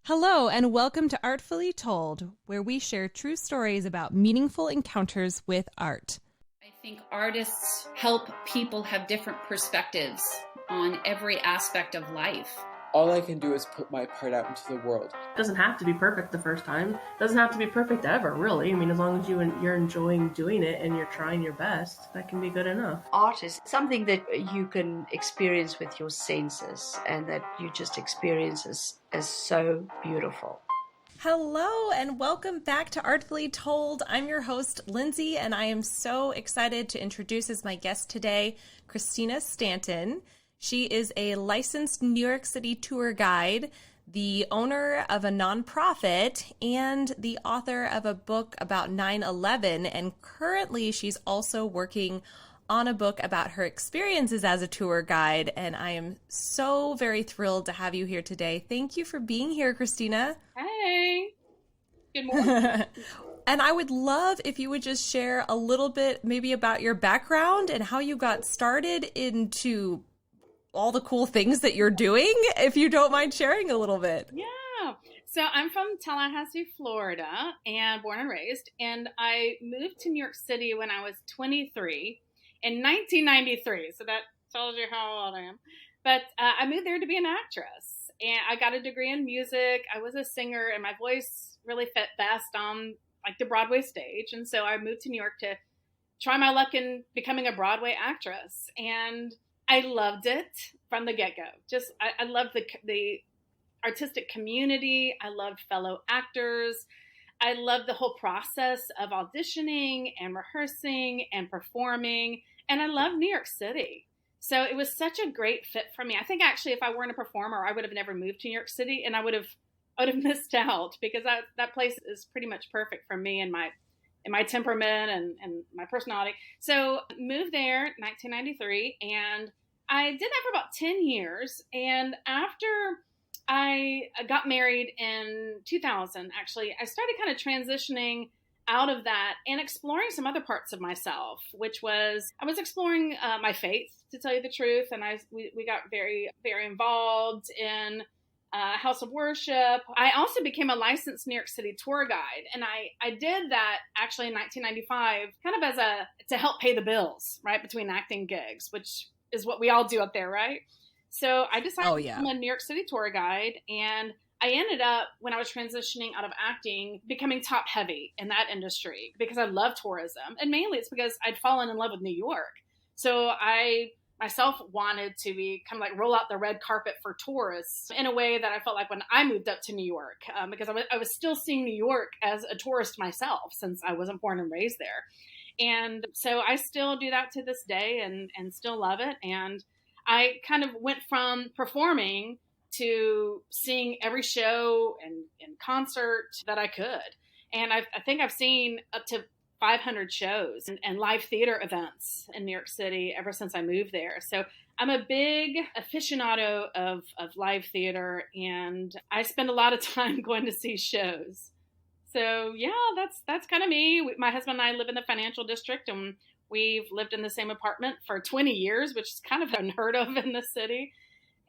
Hello, and welcome to Artfully Told, where we share true stories about meaningful encounters with art. I think artists help people have different perspectives on every aspect of life. All I can do is put my part out into the world. It doesn't have to be perfect the first time. It doesn't have to be perfect ever, really. I mean, as long as you're enjoying doing it and you're trying your best, that can be good enough. Art is something that you can experience with your senses and that you just experience as so beautiful. Hello, and welcome back to Artfully Told. I'm your host, Lindsey, and I am so excited to introduce as my guest today, Christina Stanton. She is a licensed New York City tour guide, the owner of a nonprofit, and the author of a book about 9/11. And currently, she's also working on a book about her experiences as a tour guide. And I am so very thrilled to have you here today. Thank you for being here, Christina. Hey, good morning. And I would love if you would just share a little bit maybe about your background and how you got started into all the cool things that you're doing, if you don't mind sharing a little bit. Yeah. So I'm from Tallahassee, Florida, and born and raised. And I moved to New York City when I was 23 in 1993. So that tells you how old I am. But I moved there to be an actress. And I got a degree in music. I was a singer, and my voice really fit best on like the Broadway stage. And so I moved to New York to try my luck in becoming a Broadway actress. And I loved it from the get-go. I loved the artistic community. I loved fellow actors. I loved the whole process of auditioning and rehearsing and performing. And I loved New York City. So it was such a great fit for me. I think actually if I weren't a performer, I would have never moved to New York City, and I would have missed out because that place is pretty much perfect for me and my temperament and my personality. So moved there in 1993, and I did that for about 10 years. And after I got married in 2000, actually, I started kind of transitioning out of that and exploring some other parts of myself, which was, I was exploring my faith, to tell you the truth. And we got very, very involved in house of worship. I also became a licensed New York City tour guide. And I did that actually in 1995, kind of to help pay the bills, right? Between acting gigs, which is what we all do up there, right? So I decided to become a New York City tour guide. And I ended up, when I was transitioning out of acting, becoming top heavy in that industry because I love tourism. And mainly it's because I'd fallen in love with New York. So I myself wanted to be kind of like roll out the red carpet for tourists in a way that I felt like when I moved up to New York, because I was still seeing New York as a tourist myself since I wasn't born and raised there. And so I still do that to this day and still love it. And I kind of went from performing to seeing every show and concert that I could. And I think I've seen up to 500 shows and live theater events in New York City ever since I moved there. So I'm a big aficionado of live theater, and I spend a lot of time going to see shows. So yeah, that's kind of me. My husband and I live in the financial district, and we've lived in the same apartment for 20 years, which is kind of unheard of in the city.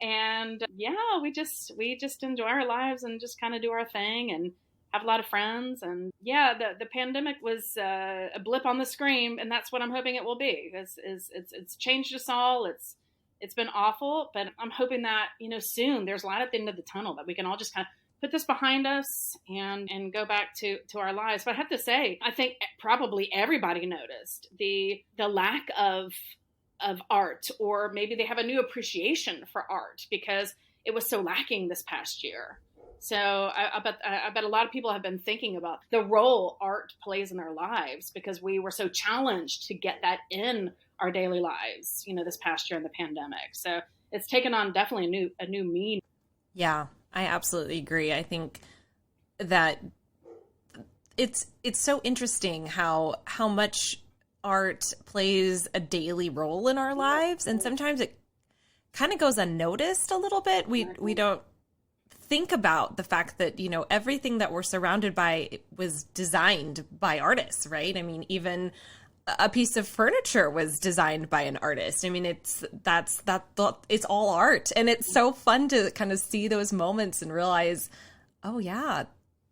And yeah, we just enjoy our lives and just kind of do our thing and have a lot of friends. And yeah, the pandemic was a blip on the screen, and that's what I'm hoping it will be. It's changed us all. It's been awful, but I'm hoping that, soon there's a light at the end of the tunnel that we can all just kind of put this behind us and go back to our lives. But I have to say, I think probably everybody noticed the lack of art, or maybe they have a new appreciation for art because it was so lacking this past year. So I bet a lot of people have been thinking about the role art plays in their lives because we were so challenged to get that in our daily lives, this past year in the pandemic. So it's taken on definitely a new meaning. Yeah, I absolutely agree. I think that it's so interesting how much art plays a daily role in our lives, and sometimes it kind of goes unnoticed a little bit. We don't think about the fact that, everything that we're surrounded by was designed by artists, right? I mean, even a piece of furniture was designed by an artist. I mean, it's all art, and it's so fun to kind of see those moments and realize, Oh, yeah.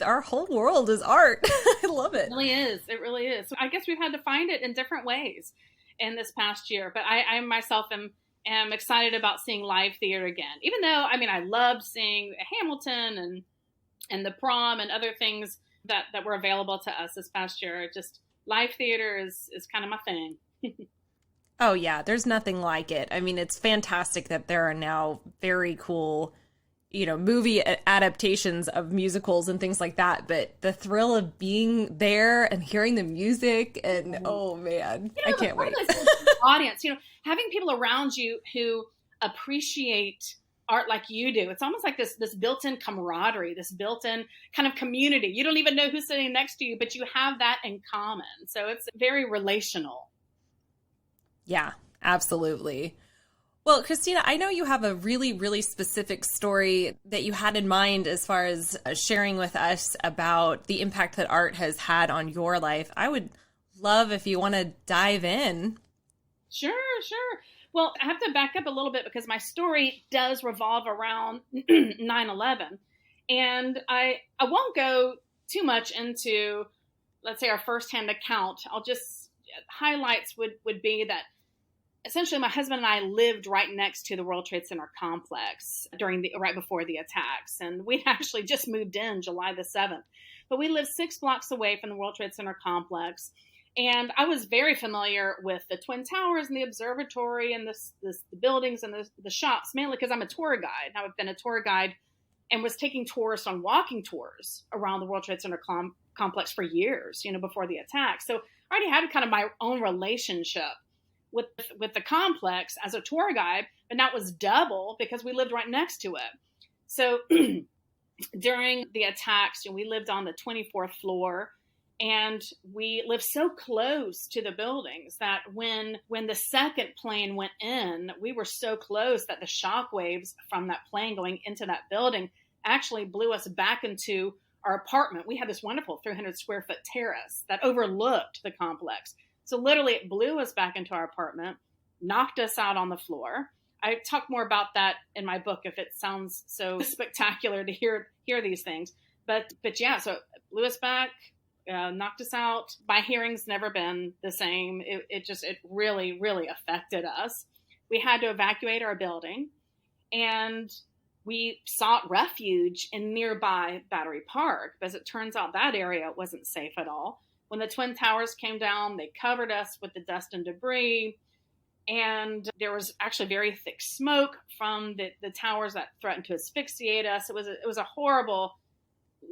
Our whole world is art. I love it. It really is. It really is. So I guess we've had to find it in different ways in this past year. But I myself am excited about seeing live theater again. Even though, I mean, I loved seeing Hamilton and the Prom and other things that were available to us this past year. Just live theater is kind of my thing. Oh, yeah. There's nothing like it. I mean, it's fantastic that there are now very cool, movie adaptations of musicals and things like that. But the thrill of being there and hearing the music and, oh, man, I can't wait. Audience, having people around you who appreciate art like you do. It's almost like this built-in camaraderie, this built-in kind of community. You don't even know who's sitting next to you, but you have that in common. So it's very relational. Yeah, absolutely. Well, Christina, I know you have a really, really specific story that you had in mind as far as sharing with us about the impact that art has had on your life. I would love if you want to dive in. Sure. Well, I have to back up a little bit because my story does revolve around 9/11. And I won't go too much into, let's say, our firsthand account. Highlights would be that essentially my husband and I lived right next to the World Trade Center complex right before the attacks. And we'd actually just moved in July the 7th. But we lived 6 blocks away from the World Trade Center complex. And I was very familiar with the Twin Towers and the observatory and the buildings and the shops, mainly because I'm a tour guide. I've been a tour guide and was taking tourists on walking tours around the World Trade Center complex for years, before the attack. So I already had kind of my own relationship with the complex as a tour guide, but now it was double because we lived right next to it. So during the attacks, we lived on the 24th floor. And we lived so close to the buildings that when the second plane went in, we were so close that the shock waves from that plane going into that building actually blew us back into our apartment. We had this wonderful 300 square foot terrace that overlooked the complex. So literally it blew us back into our apartment, knocked us out on the floor. I talk more about that in my book if it sounds so spectacular to hear these things. But yeah, so it blew us back. Knocked us out. My hearing's never been the same. It really, really affected us. We had to evacuate our building and we sought refuge in nearby Battery Park. As it turns out, that area wasn't safe at all. When the Twin Towers came down, they covered us with the dust and debris. And there was actually very thick smoke from the towers that threatened to asphyxiate us. It was a horrible,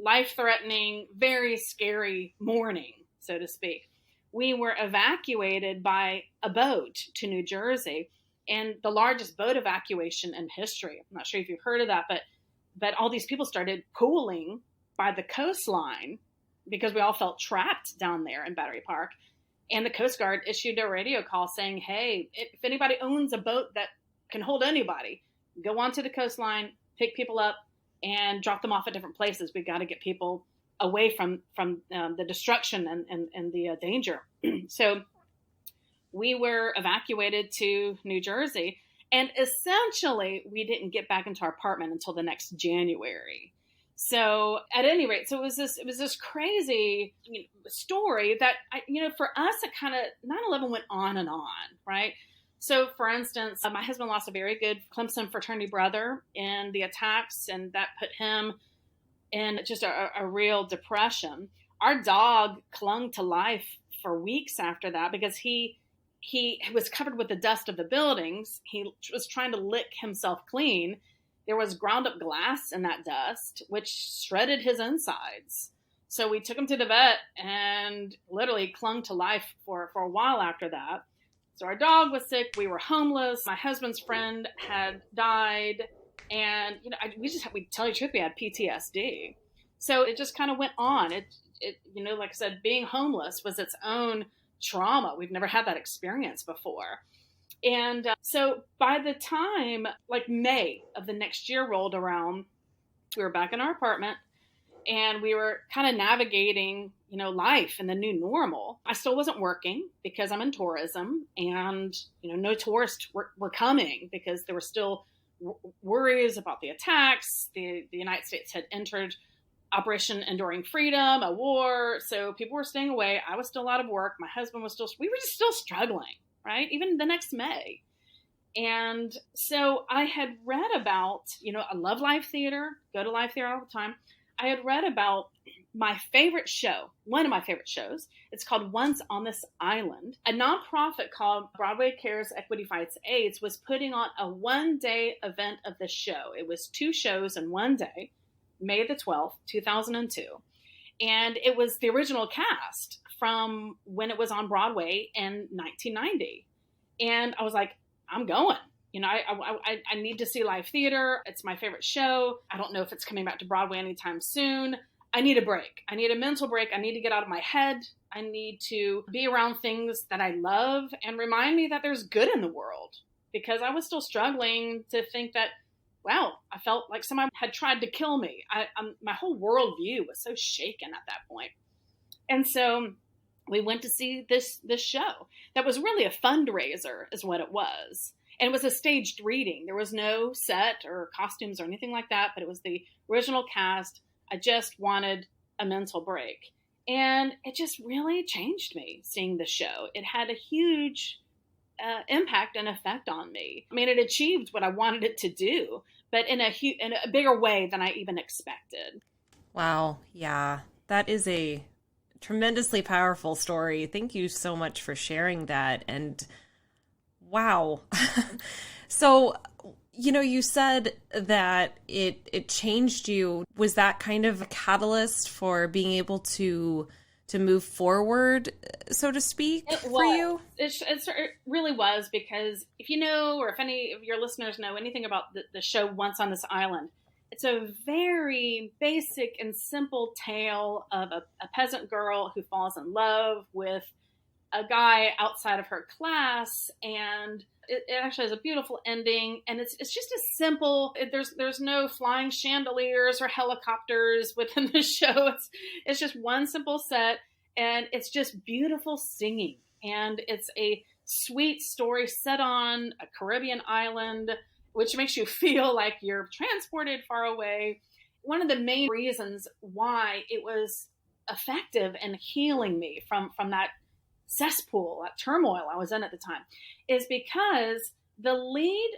life-threatening, very scary morning, so to speak. We were evacuated by a boat to New Jersey, and the largest boat evacuation in history. I'm not sure if you've heard of that, but all these people started pooling by the coastline because we all felt trapped down there in Battery Park. And the Coast Guard issued a radio call saying, hey, if anybody owns a boat that can hold anybody, go onto the coastline, pick people up, and drop them off at different places. We've got to get people away from the destruction and the danger. So we were evacuated to New Jersey, and essentially we didn't get back into our apartment until the next January. So at any rate, so it was this crazy story that, for us, it kind of 9/11 went on and on, right? So, for instance, my husband lost a very good Clemson fraternity brother in the attacks, and that put him in just a real depression. Our dog clung to life for weeks after that because he was covered with the dust of the buildings. He was trying to lick himself clean. There was ground up glass in that dust, which shredded his insides. So we took him to the vet and literally clung to life for a while after that. So our dog was sick. We were homeless. My husband's friend had died. And, we tell you the truth, we had PTSD. So it just kind of went on. It like I said, being homeless was its own trauma. We've never had that experience before. And so by the time May of the next year rolled around, we were back in our apartment and we were kind of navigating, life in the new normal. I still wasn't working because I'm in tourism, and, no tourists were coming because there were still worries about the attacks. The United States had entered Operation Enduring Freedom, a war. So people were staying away. I was still out of work. My husband was we were just still struggling, right? Even the next May. And so I had read about, I love live theater, go to live theater all the time. I had read about my favorite show, one of my favorite shows. It's called Once on This Island. A nonprofit called Broadway Cares Equity Fights AIDS was putting on a one-day event of the show. It was 2 shows in one day, May the 12th, 2002. And it was the original cast from when it was on Broadway in 1990. And I was like, I'm going. I need to see live theater. It's my favorite show. I don't know if it's coming back to Broadway anytime soon. I need a break. I need a mental break. I need to get out of my head. I need to be around things that I love and remind me that there's good in the world, because I was still struggling to think that, wow, I felt like somebody had tried to kill me. My whole worldview was so shaken at that point. And so we went to see this show that was really a fundraiser is what it was. And it was a staged reading. There was no set or costumes or anything like that, but it was the original cast. I just wanted a mental break. And it just really changed me seeing the show. It had a huge impact and effect on me. I mean, it achieved what I wanted it to do, but in a bigger way than I even expected. Wow. Yeah, that is a tremendously powerful story. Thank you so much for sharing that. And wow. So, you said that it changed you. Was that kind of a catalyst for being able to move forward, so to speak, for you? It really was, because if you know, or if any of your listeners know anything about the show Once on This Island, it's a very basic and simple tale of a peasant girl who falls in love with a guy outside of her class, and it actually has a beautiful ending. And it's just a simple. There's no flying chandeliers or helicopters within the show. It's just one simple set, and it's just beautiful singing, and it's a sweet story set on a Caribbean island, which makes you feel like you're transported far away. One of the main reasons why it was effective in healing me from that cesspool, that turmoil I was in at the time, is because the lead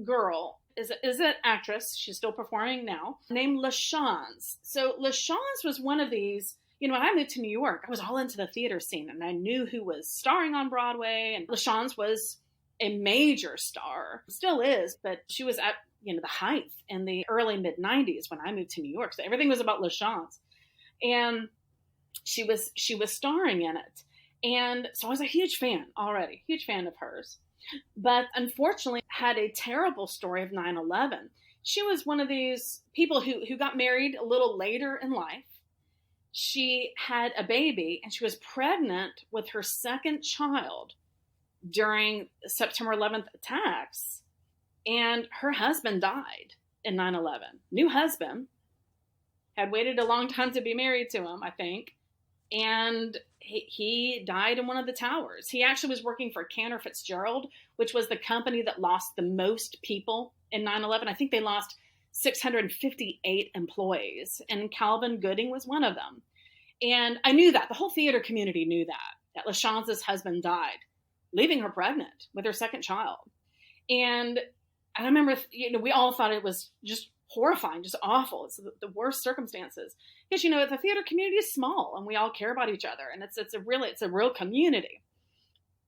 girl is an actress. She's still performing now, named LaChanze. So LaChanze was one of these, when I moved to New York, I was all into the theater scene, and I knew who was starring on Broadway, and LaChanze was a major star, still is, but she was at the height in the early mid 90s when I moved to New York. So everything was about LaChanze, and she was starring in it. And so I was a huge fan already, huge fan of hers, but unfortunately had a terrible story of 9/11. She was one of these people who got married a little later in life. She had a baby, and she was pregnant with her second child during September 11th attacks, and her husband died in 9/11. New husband, had waited a long time to be married to him, I think, and he died in one of the towers. He actually was working for Cantor Fitzgerald, which was the company that lost the most people in 9/11. I think they lost 658 employees, and Calvin Gooding was one of them. And I knew that. The whole theater community knew that LaChanze's husband died, leaving her pregnant with her second child. And I remember, we all thought it was just horrifying, just awful. It's the worst circumstances. Because, the theater community is small, and we all care about each other, and it's a real community.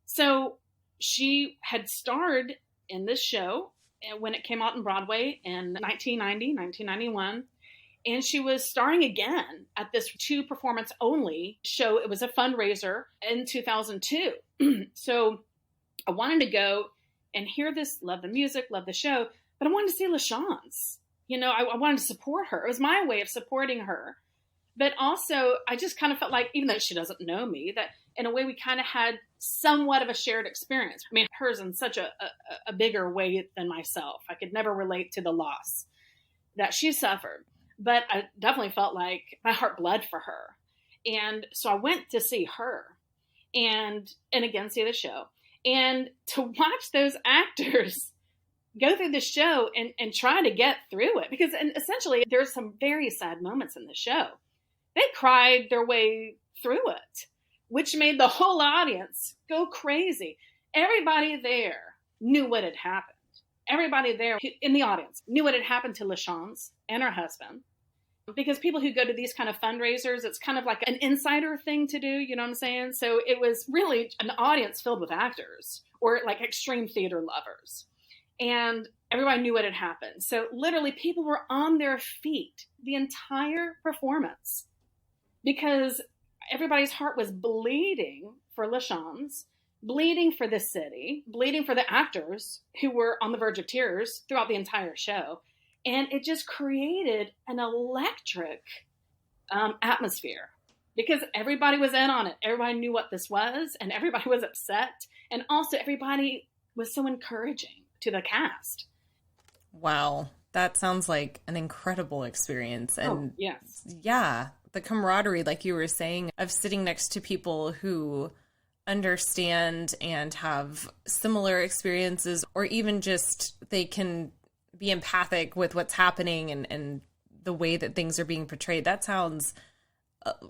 So she had starred in this show when it came out in Broadway in 1991. And she was starring again at this 2 performance only show. It was a fundraiser in 2002. So I wanted to go and hear this, love the music, love the show, but I wanted to see LaChanze. I wanted to support her. It was my way of supporting her. But also, I just kind of felt like, even though she doesn't know me, that in a way we kind of had somewhat of a shared experience. I mean, hers in such a bigger way than myself. I could never relate to the loss that she suffered. But I definitely felt like my heart bled for her. And so I went to see her and again, see the show. And to watch those actors go through the show and try to get through it. Because and essentially there's some very sad moments in the show. They cried their way through it, which made the whole audience go crazy. Everybody there knew what had happened. Everybody there in the audience knew what had happened to LaShawne's and her husband. Because people who go to these kind of fundraisers, it's kind of like an insider thing to do, you know what I'm saying? So it was really an audience filled with actors or like extreme theater lovers. And everybody knew what had happened. So literally people were on their feet the entire performance because everybody's heart was bleeding for LaShawne's, bleeding for the city, bleeding for the actors who were on the verge of tears throughout the entire show. And it just created an electric atmosphere because everybody was in on it. Everybody knew what this was and everybody was upset. And also everybody was so encouraging to the cast. Wow. That sounds like an incredible experience. And yes. Yeah, the camaraderie, like you were saying, of sitting next to people who understand and have similar experiences, or even just they can be empathic with what's happening and the way that things are being portrayed. That sounds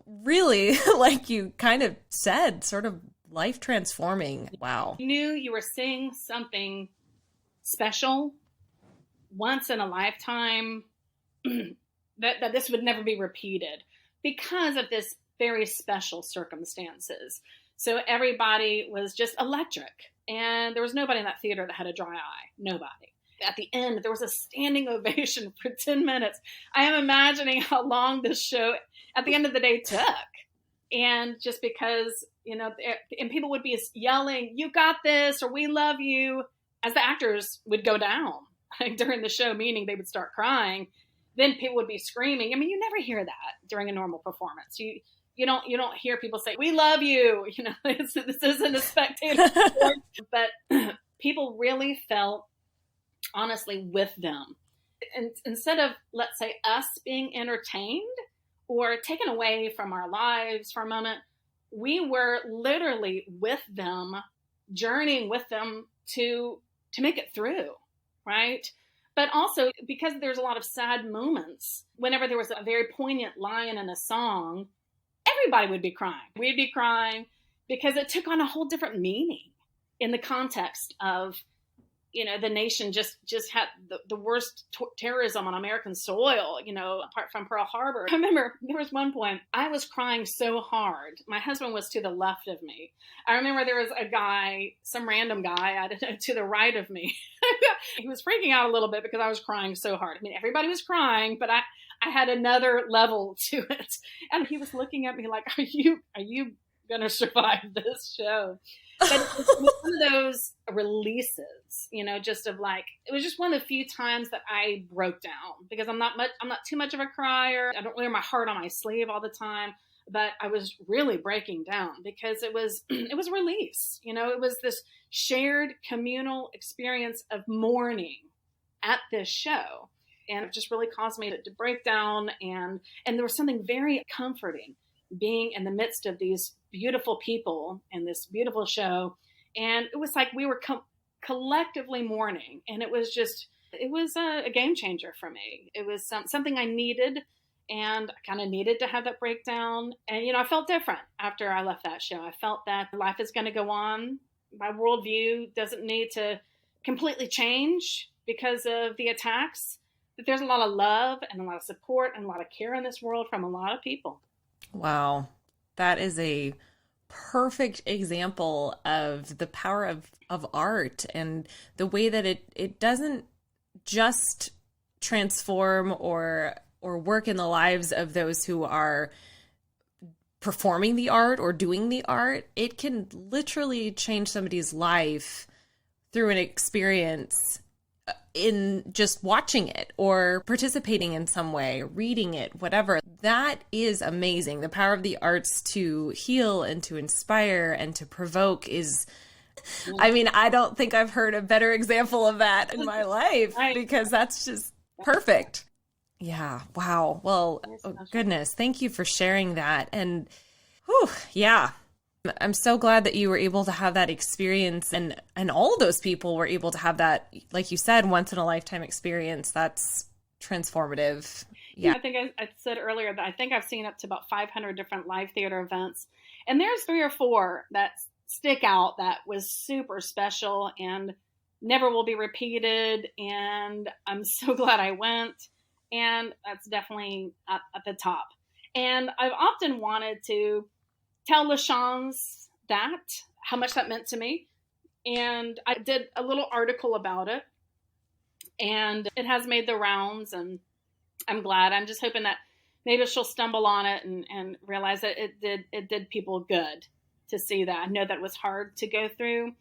really, like you kind of said, sort of life transforming. Wow. You knew you were seeing something special once in a lifetime that this would never be repeated because of this very special circumstances. So everybody was just electric and there was nobody in that theater that had a dry eye. Nobody. At the end, there was a standing ovation for 10 minutes. I am imagining how long this show at the end of the day took. And just because, you know, and people would be yelling, "You got this," or "We love you," as the actors would go down during the show, meaning they would start crying. Then people would be screaming. I mean, you never hear that during a normal performance. You don't hear people say, "We love you." You know, this isn't a spectator sport, but people really felt honestly with them. And instead of, let's say, us being entertained or taken away from our lives for a moment, we were literally with them, journeying with them to make it through, right? But also because there's a lot of sad moments, whenever there was a very poignant line in a song, everybody would be crying. We'd be crying because it took on a whole different meaning in the context of, you know, the nation just had the worst terrorism on American soil, you know, apart from Pearl Harbor. I remember there was one point I was crying so hard. My husband was to the left of me. I remember there was a guy, some random guy, I don't know, to the right of me. He was freaking out a little bit because I was crying so hard. I mean, everybody was crying, but I had another level to it. And he was looking at me like, are you going to survive this show? But it was one of those releases, you know, just of like, it was just one of the few times that I broke down because I'm not too much of a crier. I don't wear my heart on my sleeve all the time, but I was really breaking down because it was a release. You know, it was this shared communal experience of mourning at this show. And it just really caused me to break down. And there was something very comforting being in the midst of these beautiful people in this beautiful show. And it was like we were collectively mourning. And it was a game changer for me. It was something I needed, and I kind of needed to have that breakdown. And, you know, I felt different after I left that show. I felt that life is going to go on. My worldview doesn't need to completely change because of the attacks. But there's a lot of love and a lot of support and a lot of care in this world from a lot of people. Wow. That is a perfect example of the power of art and the way that it doesn't just transform or work in the lives of those who are performing the art or doing the art. It can literally change somebody's life through an experience in just watching it or participating in some way, reading it, whatever. That is amazing. The power of the arts to heal and to inspire and to provoke is, I mean, I don't think I've heard a better example of that in my life because that's just perfect. Yeah. Wow. Well, oh, goodness. Thank you for sharing that. And yeah, I'm so glad that you were able to have that experience, and all those people were able to have that, like you said, once in a lifetime experience. That's transformative. Yeah. I think I said earlier that I think I've seen up to about 500 different live theater events, and there's 3 or 4 that stick out that was super special and never will be repeated. And I'm so glad I went, and that's definitely at the top. And I've often wanted to tell LaShawns how much that meant to me. And I did a little article about it, and it has made the rounds, and I'm glad. I'm just hoping that maybe she'll stumble on it and realize that it did people good to see that. I know that was hard to go through.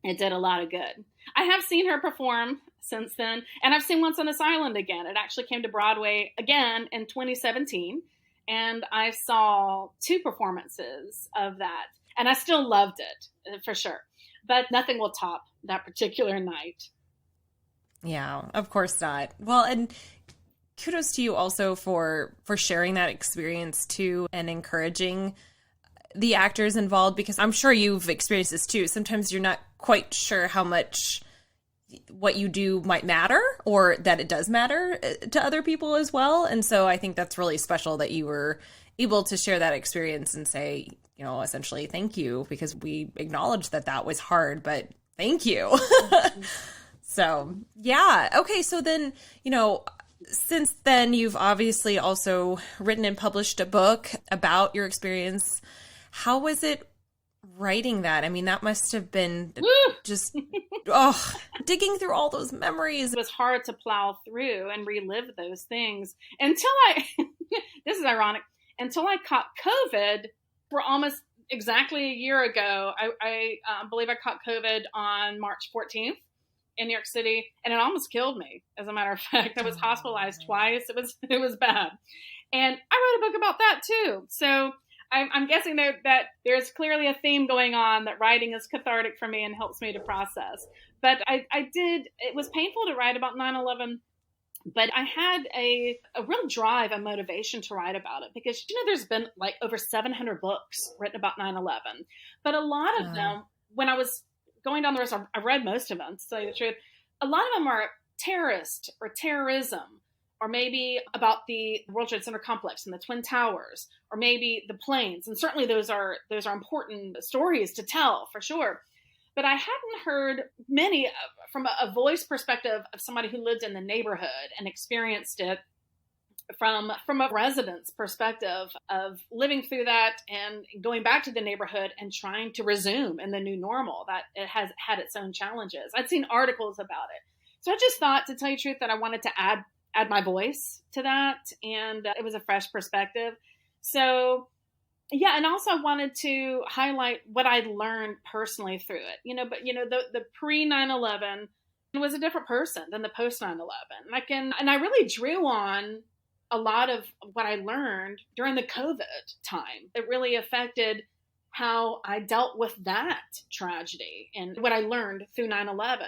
It did a lot of good. I have seen her perform since then, and I've seen Once on This Island again. It actually came to Broadway again in 2017. And I saw 2 performances of that, and I still loved it for sure. But nothing will top that particular night. Yeah, of course not. Well, and kudos to you also for sharing that experience too, and encouraging the actors involved, because I'm sure you've experienced this too. Sometimes you're not quite sure how much what you do might matter, or that it does matter to other people as well. And so I think that's really special that you were able to share that experience and say, essentially, thank you, because we acknowledge that was hard, but thank you. So, yeah. Okay. So then, since then you've obviously also written and published a book about your experience. How was it writing that? I mean, that must have been just, digging through all those memories. It was hard to plow through and relive those things until this is ironic, until I caught COVID for almost exactly a year ago. I believe I caught COVID on March 14th in New York City, and it almost killed me. As a matter of fact, I was hospitalized twice. It was bad. And I wrote a book about that too. So I'm guessing that there's clearly a theme going on, that writing is cathartic for me and helps me to process. But it was painful to write about 9/11, but I had a real drive and motivation to write about it, because, there's been like over 700 books written about 9/11, but a lot of them, when I was going down the list, I read most of them, to tell you the truth. A lot of them are terrorist or terrorism, or maybe about the World Trade Center complex and the Twin Towers, or maybe the planes. And certainly those are important stories to tell, for sure. But I hadn't heard many from a voice perspective of somebody who lived in the neighborhood and experienced it from a resident's perspective of living through that and going back to the neighborhood and trying to resume in the new normal, that it has had its own challenges. I'd seen articles about it. So I just thought, to tell you the truth, that I wanted to add my voice to that, and it was a fresh perspective. So, yeah, and also I wanted to highlight what I'd learned personally through it. But the pre 9/11 was a different person than the post 9/11. And I really drew on a lot of what I learned during the COVID time. It really affected how I dealt with that tragedy and what I learned through 9/11.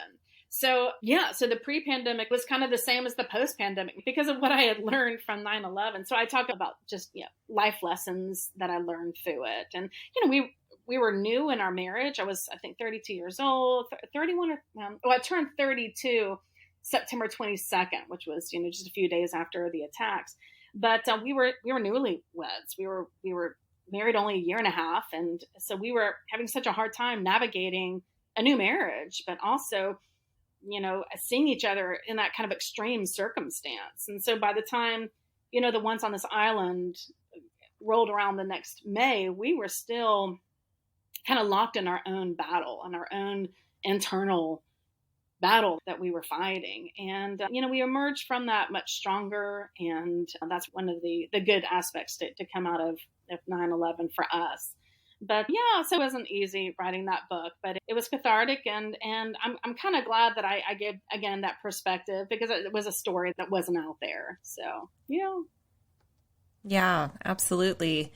So, yeah, so the pre-pandemic was kind of the same as the post-pandemic because of what I had learned from 9/11. So I talk about just life lessons that I learned through it. And, we were new in our marriage. I was, I think, 32 years old, 31. I turned 32 September 22nd, which was, just a few days after the attacks. But we were newlyweds. We were married only a year and a half. And so we were having such a hard time navigating a new marriage, but also seeing each other in that kind of extreme circumstance. And so by the time, the Once on This Island rolled around the next May, we were still kind of locked in our own battle and our own internal battle that we were fighting. And, we emerged from that much stronger. And that's one of the good aspects to come out of 9/11 for us. But yeah, so it wasn't easy writing that book, but it was cathartic, and I'm kind of glad that I gave, again, that perspective, because it was a story that wasn't out there. So, Yeah, absolutely.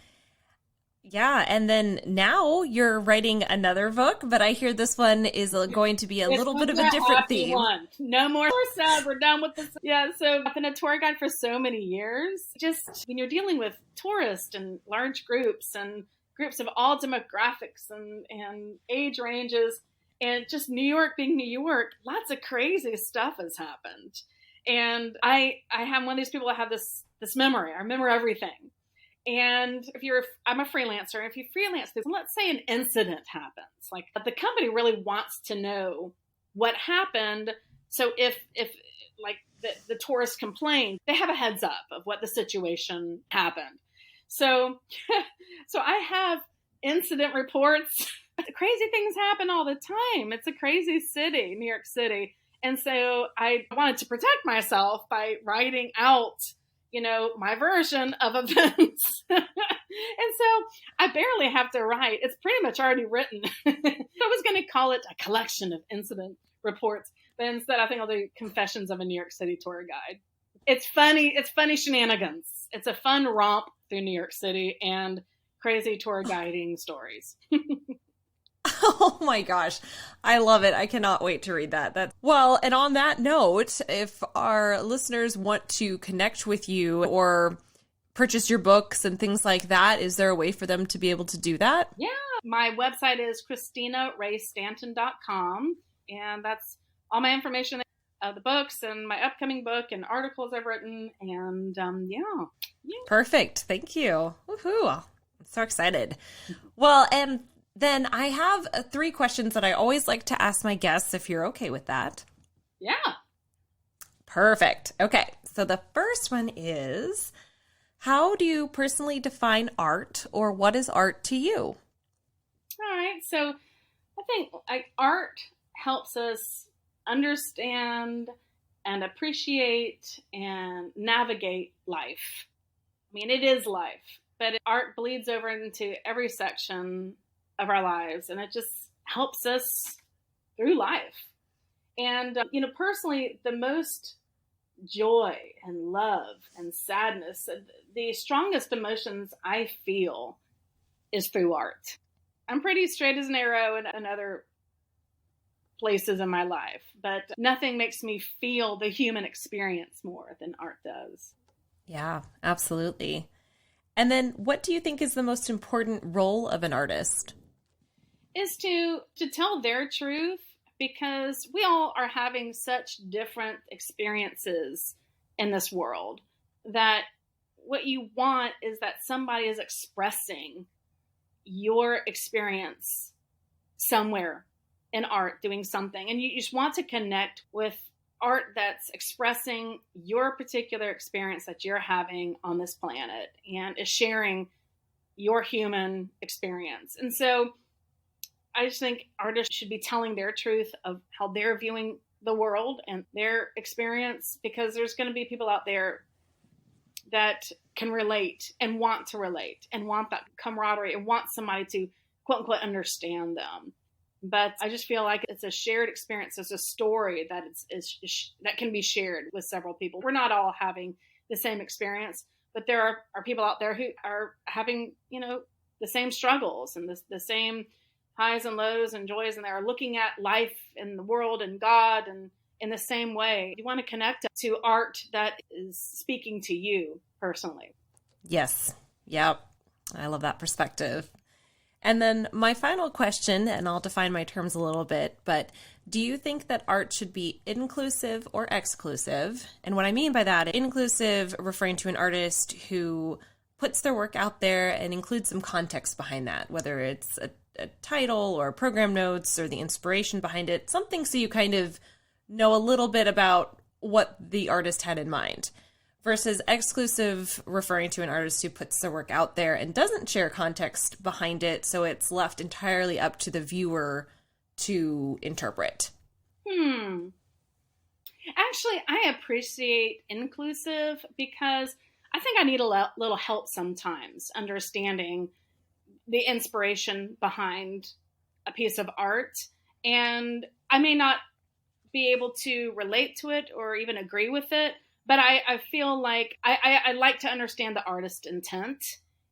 Yeah, and then now you're writing another book, but I hear this one is going to be a little bit of a different theme. No more sad. We're done with this. Yeah, so I've been a tour guide for so many years. Just when you're dealing with tourists and large groups and groups of all demographics and age ranges. And just New York being New York, lots of crazy stuff has happened. And I am one of these people that have this memory. I remember everything. And I'm a freelancer. If you freelance, let's say an incident happens, like the company really wants to know what happened. So if like the tourists complain, they have a heads up of what the situation happened. So I have incident reports. Crazy things happen all the time. It's a crazy city, New York City. And so I wanted to protect myself by writing out, my version of events. And so I barely have to write. It's pretty much already written. I was going to call it a collection of incident reports, but instead I think I'll do Confessions of a New York City Tour Guide. It's funny. It's funny shenanigans. It's a fun romp through New York City and crazy tour guiding stories. Oh my gosh. I love it. I cannot wait to read that. Well, and on that note, if our listeners want to connect with you or purchase your books and things like that, is there a way for them to be able to do that? Yeah. My website is ChristinaRayStanton.com. And that's all my information of the books and my upcoming book and articles I've written. And yeah. Perfect. Thank you. Woohoo. I'm so excited. Well, and then I have 3 questions that I always like to ask my guests, if you're okay with that. Yeah. Perfect. Okay. So the first one is, how do you personally define art, or what is art to you? All right. So I think art helps us understand and appreciate and navigate life. I mean, it is life, but art bleeds over into every section of our lives, and it just helps us through life. And, personally, the most joy and love and sadness, the strongest emotions I feel is through art. I'm pretty straight as an arrow in other places in my life, but nothing makes me feel the human experience more than art does. Yeah, absolutely. And then what do you think is the most important role of an artist? Is to tell their truth, because we all are having such different experiences in this world that what you want is that somebody is expressing your experience somewhere in art, doing something. And you just want to connect with art that's expressing your particular experience that you're having on this planet and is sharing your human experience. And so I just think artists should be telling their truth of how they're viewing the world and their experience, because there's going to be people out there that can relate and want to relate and want that camaraderie and want somebody to quote unquote understand them. But I just feel like it's a shared experience. It's a story that that can be shared with several people. We're not all having the same experience, but there are people out there who are having, the same struggles and the same highs and lows and joys, and they're looking at life and the world and God and in the same way. You want to connect to art that is speaking to you personally. Yes. Yep. I love that perspective. And then my final question, and I'll define my terms a little bit, but do you think that art should be inclusive or exclusive? And what I mean by that, inclusive referring to an artist who puts their work out there and includes some context behind that, whether it's a title or program notes or the inspiration behind it, something so you kind of know a little bit about what the artist had in mind, versus exclusive referring to an artist who puts their work out there and doesn't share context behind it, so it's left entirely up to the viewer to interpret. Actually, I appreciate inclusive because I think I need a little help sometimes understanding the inspiration behind a piece of art. And I may not be able to relate to it or even agree with it, but I feel like I like to understand the artist's intent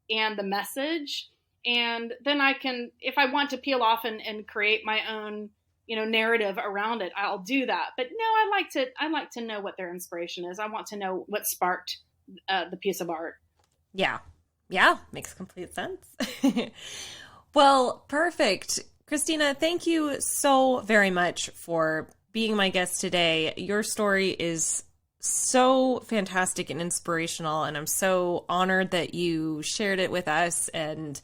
and the message. And then I can, if I want to peel off and create my own, narrative around it, I'll do that. But no, I like to know what their inspiration is. I want to know what sparked the piece of art. Yeah. Yeah, makes complete sense. Well, perfect. Christina, thank you so very much for being my guest today. Your story is so fantastic and inspirational, and I'm so honored that you shared it with us and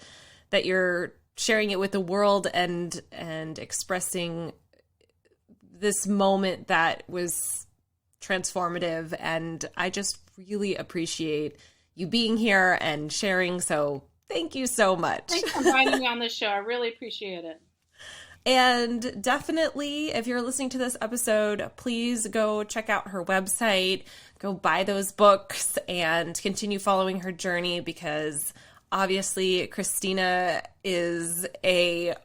that you're sharing it with the world and expressing this moment that was transformative. And I just really appreciate you being here and sharing. So thank you so much. Thanks for inviting me on the show. I really appreciate it. And definitely, if you're listening to this episode, please go check out her website, go buy those books, and continue following her journey, because obviously Christina is a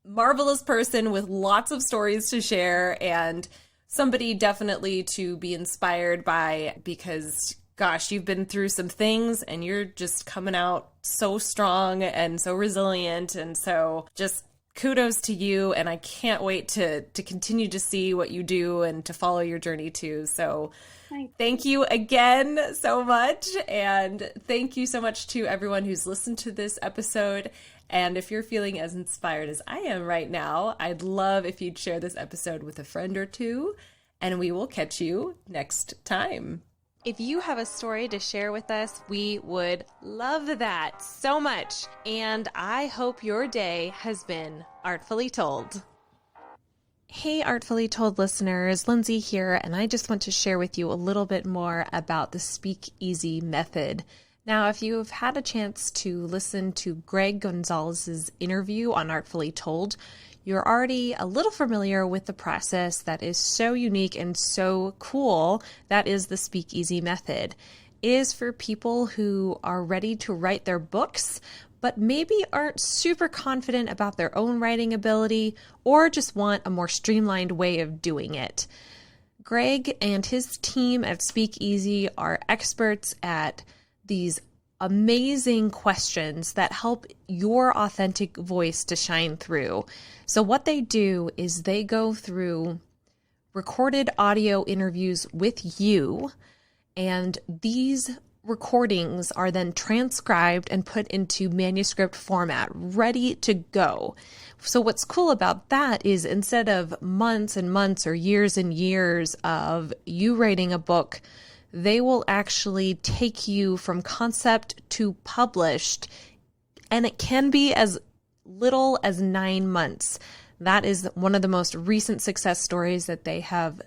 marvelous person with lots of stories to share and somebody definitely to be inspired by, because gosh, you've been through some things and you're just coming out so strong and so resilient. And so just kudos to you. And I can't wait to continue to see what you do and to follow your journey too. So thank you again so much. And thank you so much to everyone who's listened to this episode. And if you're feeling as inspired as I am right now, I'd love if you'd share this episode with a friend or two, and we will catch you next time. If you have a story to share with us, we would love that so much. And I hope your day has been artfully told. Hey, Artfully Told listeners, Lindsey here, and I just want to share with you a little bit more about the Speak Easy method. Now, if you've had a chance to listen to Greg Gonzalez's interview on Artfully Told, you're already a little familiar with the process that is so unique and so cool. That is the Speak Easy method. It is for people who are ready to write their books, but maybe aren't super confident about their own writing ability or just want a more streamlined way of doing it. Greg and his team at Speak Easy are experts at these amazing questions that help your authentic voice to shine through. So what they do is they go through recorded audio interviews with you, and these recordings are then transcribed and put into manuscript format, ready to go. So what's cool about that is instead of months and months or years and years of you writing a book, they will actually take you from concept to published, and it can be as little as 9 months. That is one of the most recent success stories that they have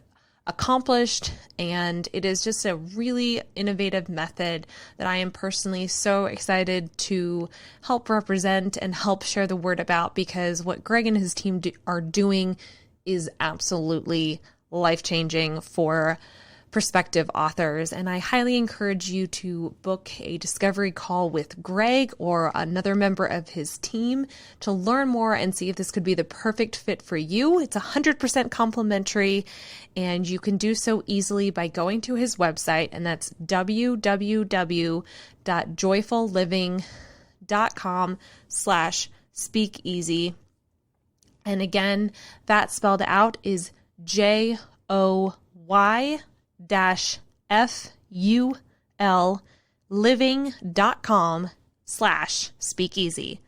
accomplished, and it is just a really innovative method that I am personally so excited to help represent and help share the word about, because what Greg and his team are doing is absolutely life-changing for prospective authors. And I highly encourage you to book a discovery call with Greg or another member of his team to learn more and see if this could be the perfect fit for you. It's 100% complimentary, and you can do so easily by going to his website, and that's www.joyfulliving.com/speakeasy. And again, that spelled out is JOY-FUL living.com/speakeasy.